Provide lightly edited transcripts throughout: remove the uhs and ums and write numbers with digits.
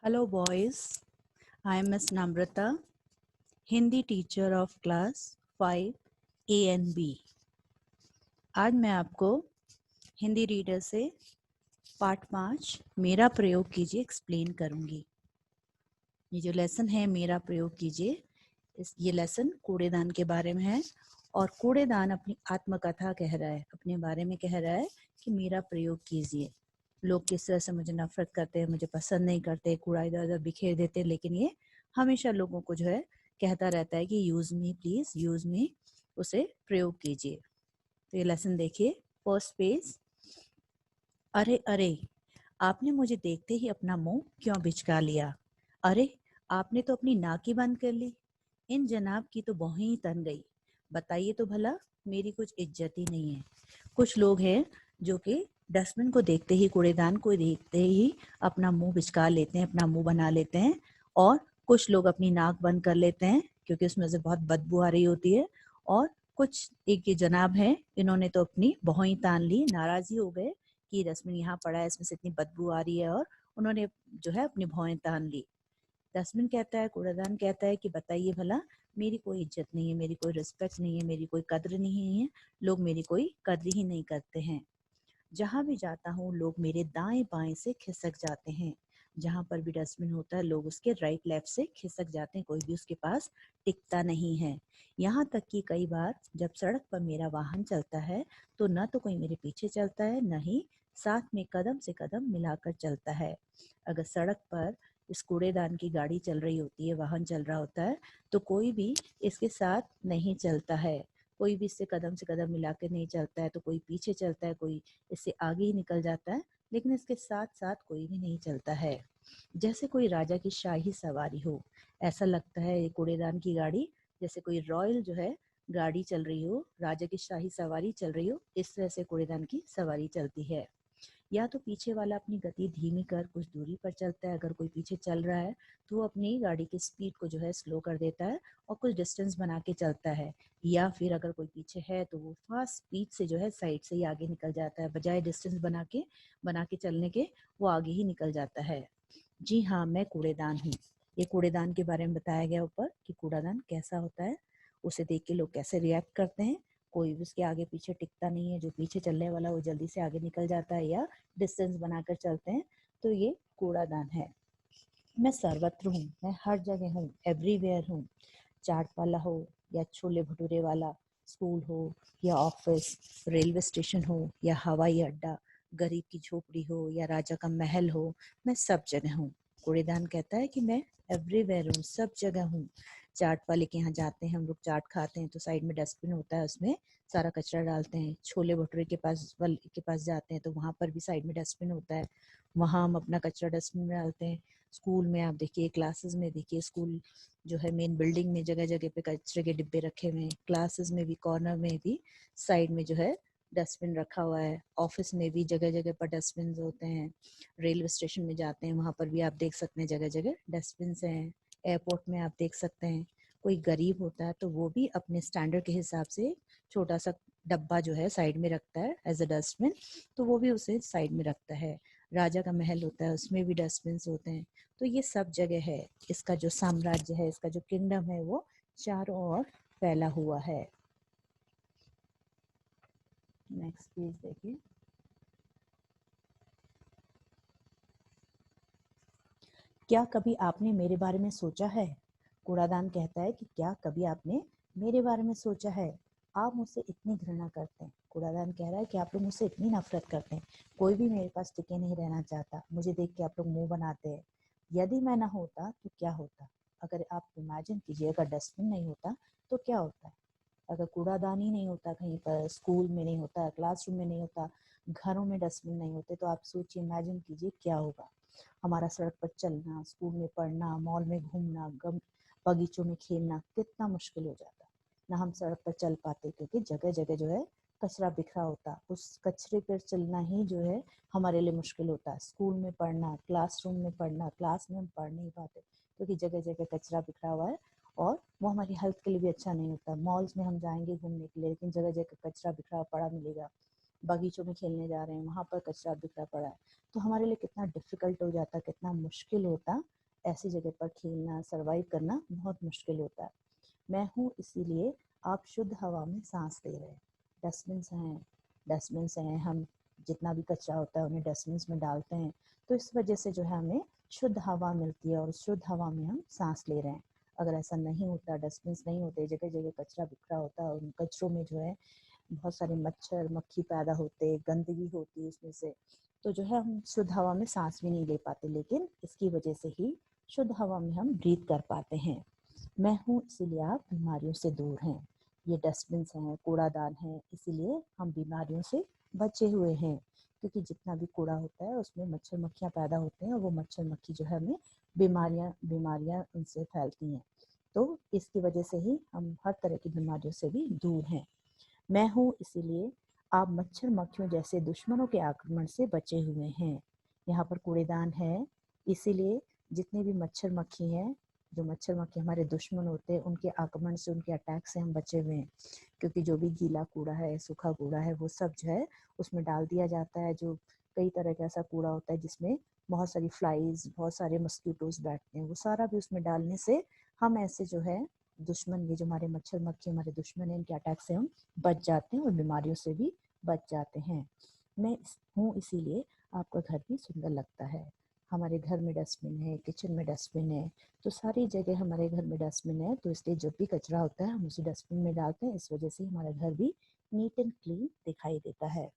Hello boys, I am Miss Namrata, Hindi teacher of class 5 A and B. आज मैं आपको Hindi reader से part 5 मेरा प्रयोग कीजिए एक्सप्लेन करूंगी। ये जो लेसन है मेरा प्रयोग कीजिए, ये लेसन कूड़ेदान के बारे में है और कूड़ेदान अपनी आत्मकथा कह रहा है, अपने बारे में कह रहा है कि मेरा प्रयोग कीजिए। लोग किस तरह से मुझे नफरत करते हैं, मुझे पसंद नहीं करते, कूड़ा इधर उधर बिखेर देते हैं, लेकिन ये हमेशा लोगों को जो है कहता रहता है कि use me please use me, उसे प्रयोग कीजिए। तो ये लेसन देखिए, फर्स्ट पेज। अरे अरे, आपने मुझे देखते ही अपना मुंह क्यों बिचका लिया? अरे, आपने तो अपनी नाक ही बंद कर ली। इन जनाब की तो भौं ही तन गई। बताइए तो भला, मेरी कुछ इज्जत ही नहीं है। कुछ लोग हैं जो कि डस्टबिन को देखते ही, कूड़ेदान को देखते ही अपना मुंह बिचका लेते हैं, अपना मुंह बना लेते हैं, और कुछ लोग अपनी नाक बंद कर लेते हैं क्योंकि उसमें से बहुत बदबू आ रही होती है। और कुछ एक ये जनाब है, इन्होंने तो अपनी भौं ही तान ली, नाराजी हो गए कि डस्टबिन यहाँ पड़ा है, इसमें से इतनी बदबू आ रही है, और उन्होंने जो है अपनी भौं तान ली। डस्टबिन कहता है, कूड़ेदान कहता है कि बताइए भला, मेरी कोई इज्जत नहीं है, मेरी कोई रिस्पेक्ट नहीं है, मेरी कोई कद्र नहीं है, लोग मेरी कोई कद्र ही नहीं करते हैं। जहाँ भी जाता हूँ लोग मेरे दाएं बाएं से खिसक जाते हैं। जहाँ पर भी डस्टबिन होता है लोग उसके राइट लेफ्ट से खिसक जाते हैं, कोई भी उसके पास टिकता नहीं है। यहाँ तक कि कई बार जब सड़क पर मेरा वाहन चलता है तो न तो कोई मेरे पीछे चलता है, न ही साथ में कदम से कदम मिलाकर चलता है। अगर सड़क पर इस कूड़ेदान की गाड़ी चल रही होती है, वाहन चल रहा होता है, तो कोई भी इसके साथ नहीं चलता है, कोई भी इससे कदम से कदम मिला के नहीं चलता है। तो कोई पीछे चलता है, कोई इससे आगे ही निकल जाता है, लेकिन इसके साथ साथ कोई भी नहीं चलता है। जैसे कोई राजा की शाही सवारी हो, ऐसा लगता है ये कूड़ेदान की गाड़ी जैसे कोई रॉयल जो है गाड़ी चल रही हो, राजा की शाही सवारी चल रही हो, इस तरह से कूड़ेदान की सवारी चलती है। या तो पीछे वाला अपनी गति धीमी कर कुछ दूरी पर चलता है, अगर कोई पीछे चल रहा है तो वो अपनी गाड़ी की स्पीड को जो है स्लो कर देता है और कुछ डिस्टेंस बना के चलता है। या फिर अगर कोई पीछे है तो वो फास्ट स्पीड से जो है साइड से ही आगे निकल जाता है, बजाय डिस्टेंस बना के चलने के वो आगे ही निकल जाता है। जी हाँ, मैं कूड़ेदान हूँ। ये कूड़ेदान के बारे में बताया गया ऊपर कि कूड़ादान कैसा होता है, उसे देख के लोग कैसे रिएक्ट करते हैं। कोई भी उसके आगे पीछे टिकता नहीं है, जो पीछे चलने वाला वो जल्दी से आगे निकल जाता है या डिस्टेंस बनाकर चलते हैं। तो ये कूड़ादान है। मैं सर्वत्र हूँ, मैं हर जगह हूँ, एवरीवेयर हूँ। चाट वाला हो या छोले भटूरे वाला, स्कूल हो या ऑफिस, रेलवे स्टेशन हो या हवाई अड्डा, गरीब की झोपड़ी हो या राजा का महल हो, मैं सब जगह हूँ। कूड़ेदान कहता है कि मैं एवरीवेयर हूँ, सब जगह हूँ। चाट वाले के यहाँ जाते हैं हम लोग, चाट खाते हैं तो साइड में डस्टबिन होता है, उसमें सारा कचरा डालते हैं। छोले भटूरे के पास जाते हैं तो वहाँ पर भी साइड में डस्टबिन होता है, वहाँ हम अपना कचरा डस्टबिन में डालते हैं। स्कूल में आप देखिए, क्लासेस में देखिए, स्कूल जो है मेन बिल्डिंग में जगह जगह पे कचरे के डिब्बे रखे हुए हैं। क्लासेस में भी, कॉर्नर में भी, साइड में जो है डस्टबिन रखा हुआ है। ऑफिस में भी जगह जगह पर डस्टबिन होते हैं। रेलवे स्टेशन में जाते हैं वहां पर भी आप देख सकते हैं जगह जगह डस्टबिन हैं। एयरपोर्ट में आप देख सकते हैं। कोई गरीब होता है तो वो भी अपने स्टैंडर्ड के हिसाब से छोटा सा डब्बा जो है साइड में रखता है एज अ डस्टबिन, तो वो भी उसे साइड में रखता है। राजा का महल होता है, उसमें भी डस्टबिन होते हैं। तो ये सब जगह है। इसका जो साम्राज्य है, इसका जो किंगडम है, वो चारों ओर फैला हुआ है। नेक्स्ट पेज देखिए। क्या कभी आपने मेरे बारे में सोचा है? कूड़ादान कहता है कि क्या कभी आपने मेरे बारे में सोचा है? आप मुझसे इतनी घृणा करते हैं। कूड़ादान कह रहा है कि आप लोग मुझसे इतनी नफरत करते हैं, कोई भी मेरे पास टिके नहीं रहना चाहता, मुझे देख के आप लोग मुंह बनाते हैं। यदि मैं ना होता तो क्या होता? अगर आप इमेजिन कीजिए, अगर डस्टबिन नहीं होता तो क्या होता? अगर कूड़ादान ही नहीं होता, कहीं पर स्कूल में नहीं होता, क्लासरूम में नहीं होता, घरों में डस्टबिन नहीं होते, तो आप सोचिए, इमेजिन कीजिए क्या होगा। हमारा सड़क पर चलना, स्कूल में पढ़ना, मॉल में घूमना, बगीचों में खेलना कितना मुश्किल हो जाता। ना हम सड़क पर चल पाते क्योंकि जगह जगह जो है कचरा बिखरा होता, उस कचरे पर चलना ही जो है हमारे लिए मुश्किल होता। स्कूल में पढ़ना, क्लासरूम में पढ़ना, क्लास में हम पढ़ नहीं पाते क्योंकि जगह जगह कचरा बिखरा हुआ है और वो हमारी हेल्थ के लिए भी अच्छा नहीं होता। मॉल्स में हम जाएंगे घूमने के लिए, लेकिन जगह जगह कचरा बिखरा पड़ा मिलेगा, बगीचों में खेलने जा रहे हैं, वहाँ पर कचरा बिखरा पड़ा है, तो हमारे लिए कितना डिफ़िकल्ट हो जाता, कितना मुश्किल होता, ऐसी जगह पर खेलना, सर्वाइव करना बहुत मुश्किल होता है। मैं हूँ इसीलिए आप शुद्ध हवा में सांस ले रहे हैं। डस्टबिन्स हैं, हम जितना भी कचरा होता है उन्हें डस्टबिन्स में डालते हैं, तो इस वजह से जो है हमें शुद्ध हवा मिलती है और शुद्ध हवा में हम सांस ले रहे हैं। अगर ऐसा नहीं होता, डस्टबिन्स नहीं होते, जगह जगह कचरा बिखरा होता है, उन कचरों में जो है बहुत सारे मच्छर मक्खी पैदा होते, गंदगी होती है उसमें से, तो जो है हम शुद्ध हवा में सांस भी नहीं ले पाते, लेकिन इसकी वजह से ही शुद्ध हवा में हम ब्रीथ कर पाते हैं। मैं हूँ इसीलिए आप बीमारियों से दूर हैं। ये डस्टबिन्स हैं, कूड़ादान है, इसीलिए हम बीमारियों से बचे हुए हैं, क्योंकि जितना भी कूड़ा होता है उसमें मच्छर मक्खियाँ पैदा होते हैं और वो मच्छर मक्खी जो है हमें बीमारियाँ उनसे फैलती हैं, तो इसकी वजह से ही हम हर तरह की बीमारियों से भी दूर हैं। मैं हूँ इसीलिए आप मच्छर मक्खियों जैसे दुश्मनों के आक्रमण से बचे हुए हैं। यहाँ पर कूड़ेदान है, इसीलिए जितने भी मच्छर मक्खी हैं, जो मच्छर मक्खी हमारे दुश्मन होते हैं, उनके आक्रमण से, उनके अटैक से हम बचे हुए हैं, क्योंकि जो भी गीला कूड़ा है, सूखा कूड़ा है, वो सब जो है उसमें डाल दिया जाता है। जो कई तरह का ऐसा कूड़ा होता है जिसमें बहुत सारी फ्लाइज, बहुत सारे मस्कीटोज बैठते हैं, वो सारा भी उसमें डालने से हम ऐसे जो है दुश्मन, ये जो हमारे मच्छर मक्खी हमारे दुश्मन है, इनके अटैक से हम बच जाते हैं और बीमारियों से भी बच जाते हैं। मैं हूँ इसीलिए आपका घर भी सुंदर लगता है। हमारे घर में डस्टबिन है, किचन में डस्टबिन है, तो सारी जगह हमारे घर में डस्टबिन है, तो इसलिए जब भी कचरा होता है हम उसे डस्टबिन में डालते हैं। इस वजह से हमारा घर भी नीट एंड क्लीन दिखाई देता है।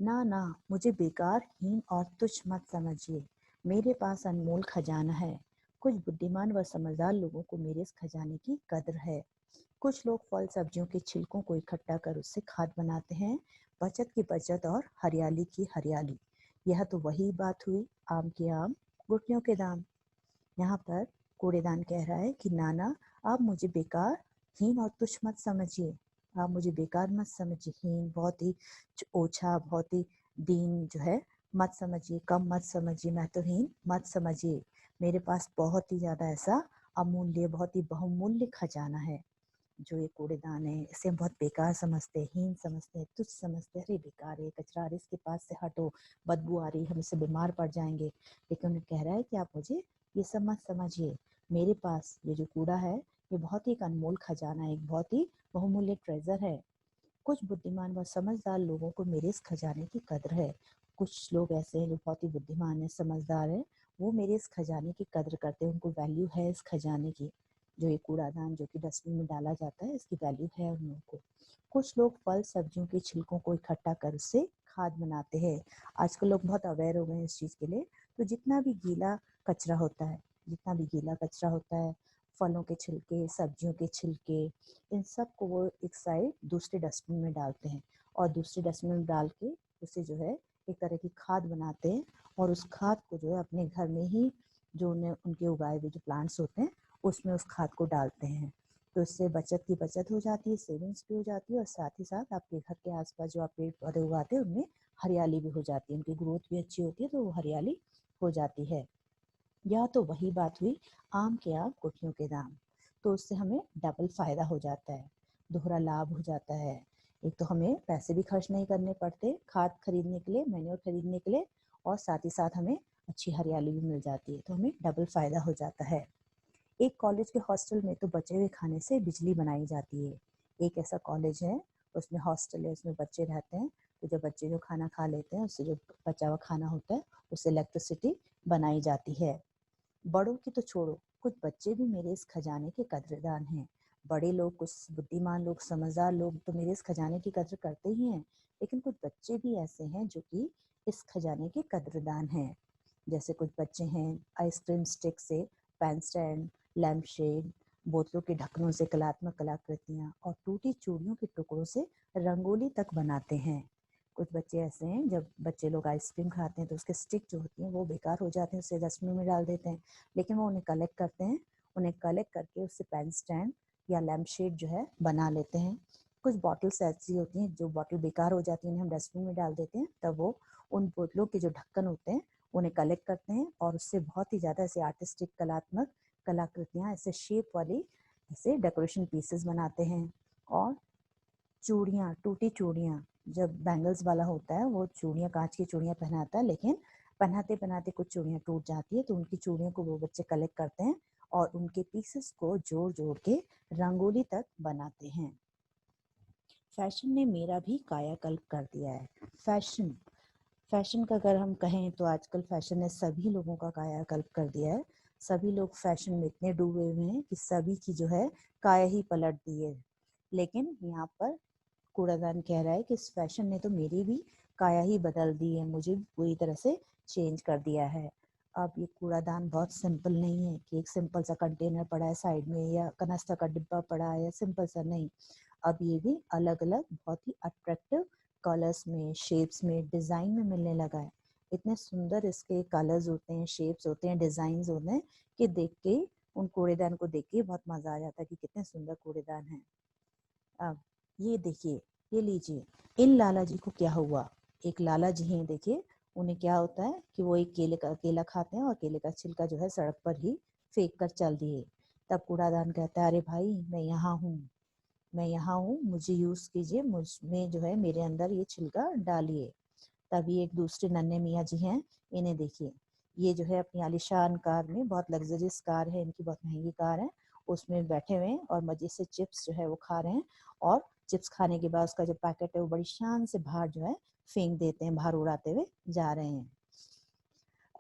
ना ना, मुझे बेकार, हीन और तुच्छ मत समझिए। मेरे पास अनमोल खजाना है। कुछ बुद्धिमान व समझदार लोगों को मेरे इस खजाने की कद्र है। कुछ लोग फल सब्जियों के छिलकों को इकट्ठा कर उससे खाद बनाते हैं। बचत की बचत और हरियाली की हरियाली। यह तो वही बात हुई, आम के आम, गुठलियों के दाम। यहाँ पर कूड़ेदान कह रहा है कि नाना, आप मुझे बेकार, हीन और तुच्छ मत समझिए। आप मुझे बेकार मत समझिए, हीन, बहुत ही ओछा, बहुत ही दीन जो है मत समझिए, कम मत समझिए, मैं तो हीन मत समझिए। मेरे पास बहुत ही ज़्यादा ऐसा अमूल्य, बहुत ही बहुमूल्य खजाना है। जो ये कूड़ेदान है, इसे हम बहुत बेकार समझते हैं, हीन समझते हैं, तुच्छ समझते हैं, अरे बेकार है कचरा, अरे इसके पास से हटो, बदबू आ रही, हम इससे बीमार पड़ जाएंगे। लेकिन उन्हें कह रहा है कि आप मुझे ये सब मत समझिए। मेरे पास ये जो कूड़ा है, ये बहुत ही एक अनमोल खजाना है, एक बहुत ही बहुमूल्य ट्रेजर है। कुछ बुद्धिमान व समझदार लोगों को मेरे इस खजाने की कद्र है। कुछ लोग ऐसे हैं जो बहुत ही बुद्धिमान है, समझदार है, वो मेरे इस खजाने की कद्र करते हैं, उनको वैल्यू है इस खजाने की। जो ये कूड़ादान जो कि डस्टबिन में डाला जाता है, इसकी वैल्यू है उन लोगों को। कुछ लोग फल सब्जियों के छिलकों को इकट्ठा कर उससे खाद बनाते हैं। आजकल लोग बहुत अवेयर हो गए हैं इस चीज़ के लिए, तो जितना भी गीला कचरा होता है, जितना भी गीला कचरा होता है, फलों के छिलके, सब्जियों के छिलके, इन सब को वो एक साइड दूसरे डस्टबिन में डालते हैं और दूसरे डस्टबिन में डाल के उसे जो है एक तरह की खाद बनाते हैं और उस खाद को जो है अपने घर में ही, जो उनके उगाए हुए जो प्लांट्स होते हैं उसमें उस खाद को डालते हैं। तो इससे बचत की बचत हो जाती है, सेविंग्स भी हो जाती है और साथ ही साथ आपके घर के आसपास जो आप पेड़ पौधे उगाते हैं उनमें हरियाली भी हो जाती है, उनकी ग्रोथ भी अच्छी होती है, तो वो हरियाली हो जाती है। या तो वही बात हुई, आम के आम, गुठलियों के दाम। तो उससे हमें डबल फायदा हो जाता है, दोहरा लाभ हो जाता है। एक तो हमें पैसे भी खर्च नहीं करने पड़ते खाद खरीदने के लिए, मैन्योर खरीदने के लिए, और साथ ही साथ हमें अच्छी हरियाली भी मिल जाती है, तो हमें डबल फायदा हो जाता है। एक कॉलेज के हॉस्टल में तो बचे हुए खाने से बिजली बनाई जाती है। एक ऐसा कॉलेज है, उसमें हॉस्टल है, उसमें बच्चे रहते हैं, तो जब बच्चे जो खाना खा लेते हैं उससे जो बचा हुआ खाना होता है उससे इलेक्ट्रिसिटी बनाई जाती है। बड़ों की तो छोड़ो, कुछ बच्चे भी मेरे इस खजाने के कद्रदान हैं। बड़े लोग, कुछ बुद्धिमान लोग, समझदार लोग तो मेरे इस खजाने की कद्र करते ही हैं, लेकिन कुछ बच्चे भी ऐसे हैं जो कि इस खजाने के कद्रदान हैं। जैसे कुछ बच्चे हैं आइसक्रीम स्टिक से पेन स्टैंड, लैम्प शेड, बोतलों के ढक्कनों से कलात्मक कलाकृतियाँ और टूटी चूड़ियों के टुकड़ों से रंगोली तक बनाते हैं। कुछ बच्चे ऐसे हैं, जब बच्चे लोग आइसक्रीम खाते हैं तो उसके स्टिक जो होती हैं वो बेकार हो जाते हैं, उसे डस्टबिन में डाल देते हैं, लेकिन वो उन्हें कलेक्ट करते हैं, उन्हें कलेक्ट करके उससे पेन स्टैंड या लैम्प शेड जो है बना लेते हैं। कुछ बॉटल्स ऐसी होती हैं, जो बॉटल बेकार हो जाती है, उन्हें हम डस्टबिन में डाल देते हैं, तब वो उन बोतलों के जो ढक्कन होते हैं उन्हें कलेक्ट करते हैं और उससे बहुत ही ज़्यादा ऐसे आर्टिस्टिक कलात्मक कलाकृतियाँ, ऐसे शेप वाली ऐसे डेकोरेशन पीसेस बनाते हैं। और चूड़ियाँ, टूटी चूड़ियाँ, जब बैंगल्स वाला होता है वो चूड़ियाँ, कांच की चूड़ियाँ पहनाता है, लेकिन पहनाते पहनाते कुछ चूड़ियाँ टूट जाती है, तो उनकी चूड़ियों को वो बच्चे कलेक्ट करते हैं और उनके पीसेस को जोड़ जोड़ के रंगोली तक बनाते हैं। फैशन ने मेरा भी कायाकल्प कर दिया है। फैशन का अगर हम कहें तो आजकल फैशन ने सभी लोगों का कायाकल्प कर दिया है। सभी लोग फैशन में इतने डूबे हुए हैं कि सभी की जो है काया ही पलट दी है। लेकिन यहाँ पर कूड़ादान कह रहा है कि इस फैशन ने तो मेरी भी काया ही बदल दी है, मुझे पूरी तरह से चेंज कर दिया है। अब ये कूड़ादान बहुत सिंपल नहीं है कि एक सिंपल सा कंटेनर पड़ा है साइड में या कनास्ता का डिब्बा पड़ा है या सिंपल सा, नहीं। अब ये भी अलग अलग बहुत ही अट्रैक्टिव कलर्स में, शेप्स में, डिज़ाइन में मिलने लगा है। इतने सुंदर इसके कलर्स होते हैं, शेप्स होते हैं, डिज़ाइंस होते हैं कि देख के, उन कूड़ेदान को देख के बहुत मज़ा आ जाता है कि कितने सुंदर कूड़ेदान हैं। अब ये देखिए, ये लीजिए, इन लाला जी को क्या हुआ। एक लाला जी हैं, देखिए उन्हें क्या होता है कि वो एक केला खाते हैं और केले का छिलका जो है सड़क पर ही फेंक कर चल दिए। तब कूड़ादान कहता है, अरे भाई मैं यहाँ हूँ, मैं यहाँ हूँ, मुझे यूज़ कीजिए, मुझ में जो है मेरे अंदर ये छिलका डालिए। तभी एक दूसरे नन्हे मियाँ जी हैं, इन्हें देखिए, ये जो है अपनी आलीशान कार में, बहुत लग्जरियस कार है इनकी, बहुत महंगी कार है, उसमें बैठे हुए हैं और मजे से चिप्स जो है वो खा रहे हैं। और चिप्स खाने के बाद उसका जो पैकेट है वो बड़ी शान से बाहर जो है फेंक देते हैं, बाहर उड़ाते हुए जा रहे हैं।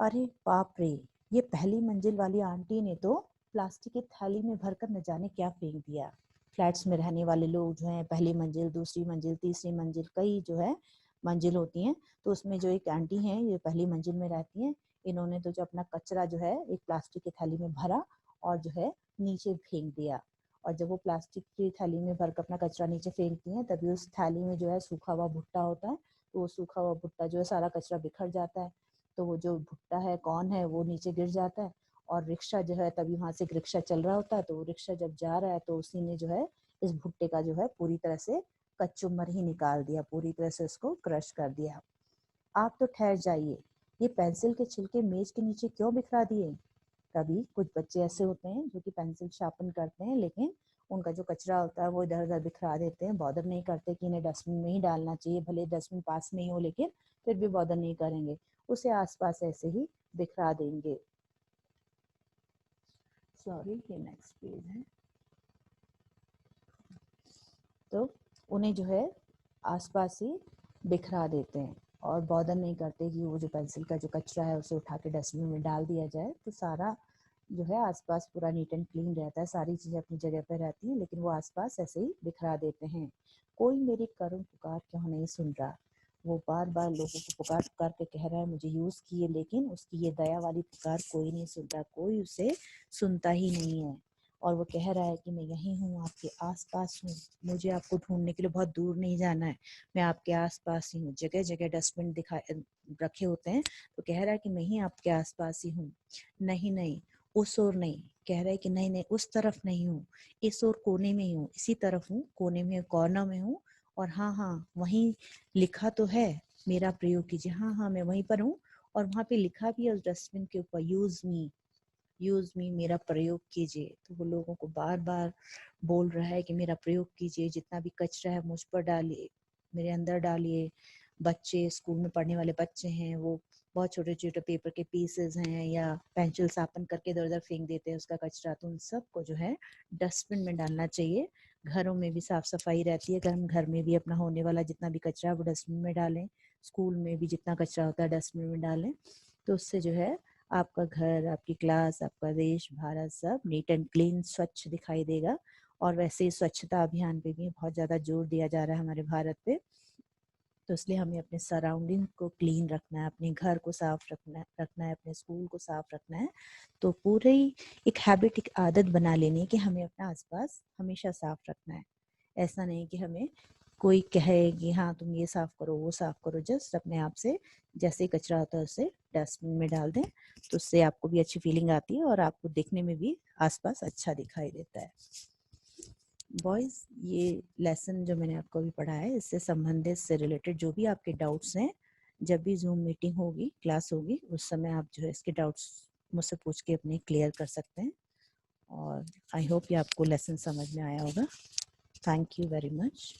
अरे बाप रे, ये पहली मंजिल वाली आंटी ने तो प्लास्टिक की थाली में भरकर न जाने क्या फेंक दिया। फ्लैट्स में रहने वाले लोग जो हैं, पहली मंजिल, दूसरी मंजिल, तीसरी मंजिल, कई जो है मंजिल होती हैं, तो उसमें जो एक आंटी हैं, ये पहली मंजिल में रहती हैं, इन्होंने तो जो अपना कचरा जो है एक प्लास्टिक की थाली में भरा और जो है नीचे फेंक दिया। और जब वो प्लास्टिक की थाली में भरकर अपना कचरा नीचे फेंकती हैं, तभी उस थाली में जो है सूखा हुआ भुट्टा होता है, तो वो सूखा हुआ भुट्टा जो है सारा कचरा बिखर जाता है, तो वो जो भुट्टा है, कौन है, वो नीचे गिर जाता है। और रिक्शा जो है, तभी वहां से एक रिक्शा चल रहा होता है, तो वो रिक्शा जब जा रहा है तो उसी ने जो है इस भुट्टे का जो है पूरी तरह से कच्चुम्बर ही निकाल दिया, पूरी तरह से उसको क्रश कर दिया। आप तो ठहर जाइए, ये पेंसिल के छिलके मेज के नीचे क्यों बिखरा दिए। कभी कुछ बच्चे ऐसे होते हैं जो कि पेंसिल शार्पन करते हैं, लेकिन उनका जो कचरा होता है वो इधर उधर बिखरा देते हैं, बॉदर नहीं करते कि इन्हें डस्टबिन में ही डालना चाहिए, भले डस्टबिन पास में ही हो, लेकिन फिर भी बॉदर नहीं करेंगे, उसे आसपास ऐसे ही बिखरा देंगे। सॉरी, ये नेक्स्ट पेज है। तो उन्हें जो है आसपास ही बिखरा देते हैं और बॉदर नहीं करते कि वो जो पेंसिल का जो कचरा है उसे उठा के डस्टबिन में डाल दिया जाए। तो सारा जो है आसपास पूरा नीट एंड क्लीन रहता है, सारी चीज़ें अपनी जगह पर रहती हैं, लेकिन वो आसपास ऐसे ही बिखरा देते हैं। कोई मेरी करुण पुकार क्यों नहीं सुन रहा। वो बार बार लोगों को पुकार पुकार के कह रहा है मुझे यूज़ किए, लेकिन उसकी ये दया वाली पुकार कोई नहीं सुनता, कोई उसे सुनता ही नहीं है। और वो कह रहा है कि मैं यहीं हूँ, आपके आसपास हूँ, मुझे आपको ढूंढने के लिए बहुत दूर नहीं जाना है, मैं आपके आसपास ही हूँ। जगह जगह डस्टबिन रखे होते हैं, तो कह रहा है कि मैं ही आपके आसपास ही हूँ। नहीं नहीं, उस ओर नहीं, कह रहा है कि नहीं नहीं, उस तरफ नहीं हूँ, इस ओर कोने में ही हूँ, इसी तरफ हूँ, कोने में कॉर्नर में हूँ। और हाँ हाँ, वहीं लिखा तो है, मेरा प्रयोग कीजिए, हाँ हाँ मैं वहीं पर हूँ। और वहाँ पे लिखा भी है उस डस्टबिन के ऊपर, यूज मी, मेरा प्रयोग कीजिए। तो वो लोगों को बार बार बोल रहा है कि मेरा प्रयोग कीजिए, जितना भी कचरा है मुझ पर डालिए, मेरे अंदर डालिए। बच्चे, स्कूल में पढ़ने वाले बच्चे हैं, वो बहुत छोटे छोटे पेपर के पीसेस हैं या पेंसिल शार्पन करके इधर उधर फेंक देते हैं उसका कचरा, तो उन सबको जो है डस्टबिन में डालना चाहिए। घरों में भी साफ सफाई रहती है, अगर हम घर में भी अपना होने वाला जितना भी कचरा है वो डस्टबिन में डालें, स्कूल में भी जितना कचरा होता है डस्टबिन में डालें, तो उससे जो है आपका घर, आपकी क्लास, आपका देश, भारत सब नीट एंड क्लीन, स्वच्छ दिखाई देगा। और वैसे ही स्वच्छता अभियान पे भी बहुत ज़्यादा जोर दिया जा रहा है हमारे भारत पे, तो इसलिए हमें अपने सराउंडिंग को क्लीन रखना है, अपने घर को साफ रखना है, अपने स्कूल को साफ रखना है। तो पूरे ही एक हैबिट, एक आदत बना लेनी है कि हमें अपना आसपास हमेशा साफ रखना है। ऐसा नहीं कि हमें कोई कहे कि हाँ तुम ये साफ करो, वो साफ करो, जस्ट अपने आप से जैसे कचरा होता है उसे डस्टबिन में डाल दें, तो उससे आपको भी अच्छी फीलिंग आती है और आपको देखने में भी आसपास अच्छा दिखाई देता है। बॉयज़, ये लेसन जो मैंने आपको अभी पढ़ा है, इससे संबंधित, से रिलेटेड जो भी आपके डाउट्स हैं, जब भी जूम मीटिंग होगी, क्लास होगी, उस समय आप जो है इसके डाउट्स मुझसे पूछ के अपने क्लियर कर सकते हैं। और आई होप ये आपको लेसन समझ में आया होगा। Thank you very much.